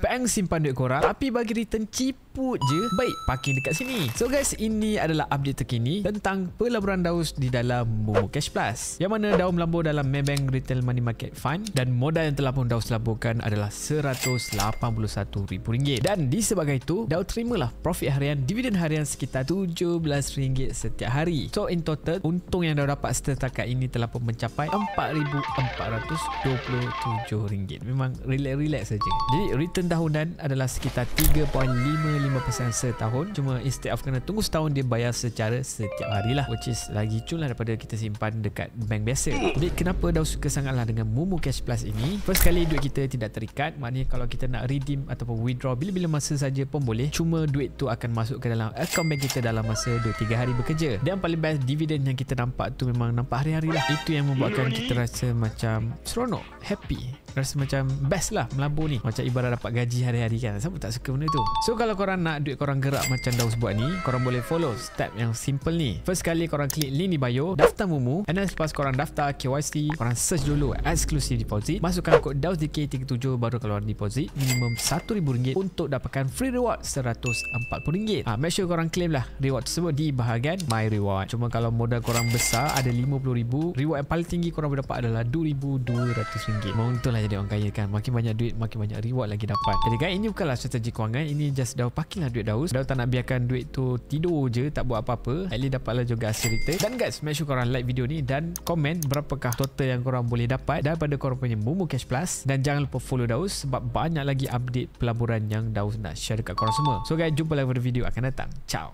bank simpan duit korang tapi bagi return ciput je? Baik, parking dekat sini. So guys, ini adalah update terkini tentang pelaburan Daus di dalam Momo Cash Plus, yang mana Daus melabur dalam Maybank Retail Money Market Fund dan modal yang telah pun Daus laburkan adalah RM181,000. Dan disebabkan itu, Daus terimalah profit harian, dividen harian sekitar RM17 setiap hari. So in total, untung yang Daus dapat setakat ini telah pun mencapai RM4,427. Memang relax saja. Jadi return tahunan adalah sekitar 3.55% setahun. Cuma instead of kena tunggu setahun, dia bayar secara setiap hari lah, which is lagi cun lah daripada kita simpan dekat bank biasa. Jadi kenapa Daus suka sangatlah dengan Momo Cash Plus ini? First kali, duit kita tidak terikat. Maknanya kalau kita nak redeem ataupun withdraw bila-bila masa saja pun boleh. Cuma duit tu akan masuk ke dalam akaun bank kita dalam masa 2-3 hari bekerja. Dan paling best, dividen yang kita nampak tu memang nampak hari-hari lah. Itu yang membuatkan kita rasa macam seronok, happy, rasa macam best lah melabur ni. Macam ibarat dapat gaji hari-hari kan. Siapa tak suka benda tu? So kalau korang nak duit korang gerak macam Daus buat ni, korang boleh follow step yang simple ni. First kali korang klik link di bio, daftar Momo, and then selepas korang daftar KYC, korang search dulu exclusive deposit, masukkan kod DAUSDK37 baru keluar deposit minimum RM1,000 untuk dapatkan free reward RM140. Make sure korang claim lah reward tersebut di bahagian My Reward. Cuma kalau modal korang besar ada RM50,000, reward yang paling tinggi korang boleh dapat adalah RM2,200. Untunglah jadi orang kaya kan. Makin banyak duit, makin banyak reward lagi dapat. Jadi guys, ini bukanlah strategi kewangan. Ini just Daus parking lah duit Daus. Daus tak nak biarkan duit tu tidur je, tak buat apa-apa. At least dapatlah juga hasil return. Dan guys, make sure korang like video ni dan komen berapakah total yang korang boleh dapat daripada korang punya Momo Cash Plus. Dan jangan lupa follow Daus sebab banyak lagi update pelaburan yang Daus nak share dekat korang semua. So guys, jumpa lagi pada video akan datang. Ciao.